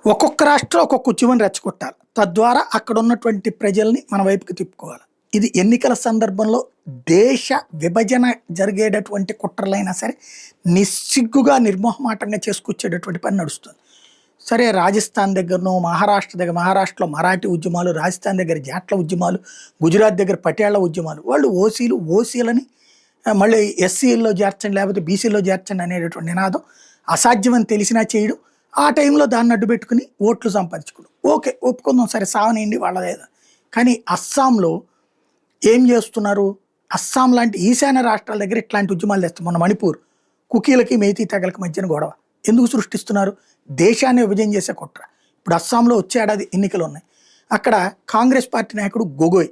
ఒక్కొక్క రాష్ట్రం ఒక్కొక్క ఉద్యమం రెచ్చగొట్టాలి. తద్వారా అక్కడ ఉన్నటువంటి ప్రజల్ని మన వైపుకి తిప్పుకోవాలి. ఇది ఎన్నికల సందర్భంలో దేశ విభజన జరిగేటటువంటి కుట్రలైనా సరే నిస్సిగ్గుగా నిర్మోహమాటంగా చేసుకొచ్చేటటువంటి పని నడుస్తుంది. సరే రాజస్థాన్ దగ్గరనో, మహారాష్ట్ర దగ్గర మహారాష్ట్రలో మరాఠీ ఉద్యమాలు, రాజస్థాన్ దగ్గర జాట్ల ఉద్యమాలు, గుజరాత్ దగ్గర పటేళ్ల ఉద్యమాలు. వాళ్ళు ఓసీలని మళ్ళీ ఎస్సీల్లో చేర్చండి లేకపోతే బీసీల్లో చేర్చండి అనేటటువంటి నినాదం అసాధ్యమని తెలిసినా చేయడం. ఆ టైంలో దాన్ని అడ్డు పెట్టుకుని ఓట్లు సంపాదించుకోవడం. ఓకే, ఒప్పుకుందాం, సరే సావనేయండి వాళ్ళదేదో. కానీ అస్సాంలో ఏం చేస్తున్నారు? అస్సాం లాంటి ఈశాన్య రాష్ట్రాల దగ్గర ఇట్లాంటి ఉద్యమాలు తెస్తారు. మొన్న మణిపూర్ కుకీలకి మేతీ తెగలకి మధ్యన గొడవ ఎందుకు సృష్టిస్తున్నారు? దేశాన్ని విభజన చేసే కుట్ర. ఇప్పుడు అస్సాంలో వచ్చే ఏడాది ఎన్నికలు ఉన్నాయి. అక్కడ కాంగ్రెస్ పార్టీ నాయకుడు గొగోయ్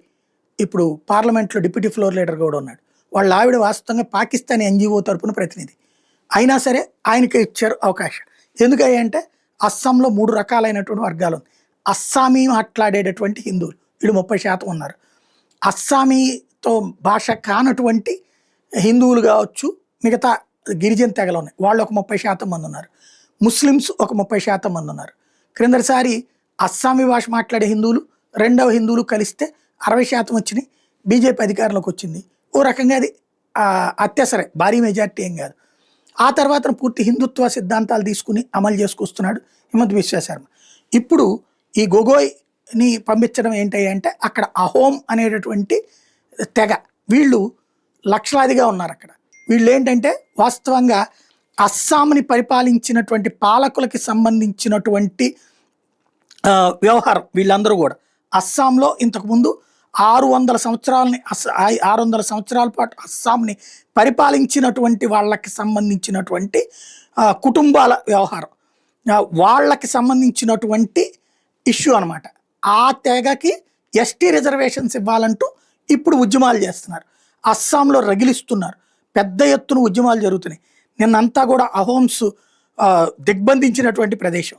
ఇప్పుడు పార్లమెంట్లో డిప్యూటీ ఫ్లోర్ లీడర్ కూడా ఉన్నాడు. వాళ్ళ ఆవిడ వాస్తవంగా పాకిస్తానీ ఎన్జిఓ తరపున ప్రతినిధి. అయినా సరే ఆయనకి ఇచ్చారు అవకాశం. ఎందుకంటే అస్సాంలో 3 రకాలైనటువంటి వర్గాలు ఉంది. అస్సామీ మాట్లాడేటటువంటి హిందువులు వీళ్ళు 30% ఉన్నారు. అస్సామీతో భాష కానటువంటి హిందువులు కావచ్చు, మిగతా గిరిజన తెగలు ఉన్నాయి, వాళ్ళు ఒక 30% మంది ఉన్నారు. ముస్లిమ్స్ ఒక 30% మంది ఉన్నారు. క్రిందటిసారి అస్సామీ భాష మాట్లాడే హిందువులు, రెండవ హిందువులు కలిస్తే 60% వచ్చినాయి. బీజేపీ అధికారంలోకి వచ్చింది. ఓ రకంగా అది అత్యవసరే, భారీ మెజార్టీ ఏం కాదు. ఆ తర్వాత పూర్తి హిందుత్వ సిద్ధాంతాలు తీసుకుని అమలు చేసుకొస్తున్నాడు హిమంత్ బిశ్వ శర్మ. ఇప్పుడు ఈ గొగోయ్ని పంపించడం ఏంటంటే అక్కడ అహోం అనేటటువంటి తెగ, వీళ్ళు లక్షలాదిగా ఉన్నారు అక్కడ. వీళ్ళు ఏంటంటే వాస్తవంగా అస్సాంని పరిపాలించినటువంటి పాలకులకి సంబంధించినటువంటి వ్యవహారం. వీళ్ళందరూ కూడా అస్సాంలో ఇంతకుముందు 600 సంవత్సరాల పాటు అస్సాంని పరిపాలించినటువంటి వాళ్ళకి సంబంధించినటువంటి కుటుంబాల వ్యవహారం, వాళ్ళకి సంబంధించినటువంటి ఇష్యూ అనమాట. ఆ తెగకి ఎస్టీ రిజర్వేషన్స్ ఇవ్వాలంటూ ఇప్పుడు ఉద్యమాలు చేస్తున్నారు. అస్సాంలో రగిలిస్తున్నారు. పెద్ద ఎత్తున ఉద్యమాలు జరుగుతున్నాయి. నిన్నంతా కూడా అహోమ్స్ దిగ్బంధించినటువంటి ప్రదేశం.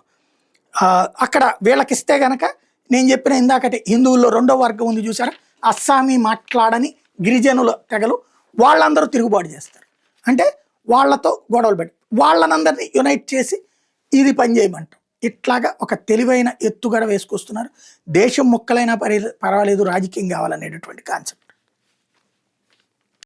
అక్కడ వీళ్ళకిస్తే గనక నేను చెప్పిన ఇందాకటి హిందువుల్లో 2వ వర్గం ఉంది చూసారా, అస్సామీ మాట్లాడని గిరిజనుల తెగలు, వాళ్ళందరూ తిరుగుబాటు చేస్తారు. అంటే వాళ్ళతో గొడవలు పెట్టి వాళ్ళనందరినీ యునైట్ చేసి ఇది పని చేయమంటాం. ఇట్లాగా ఒక తెలివైన ఎత్తుగడ వేసుకొస్తున్నారు. దేశం ముక్కలైనా పర్వాలేదు, రాజకీయం కావాలనేటటువంటి కాన్సెప్ట్.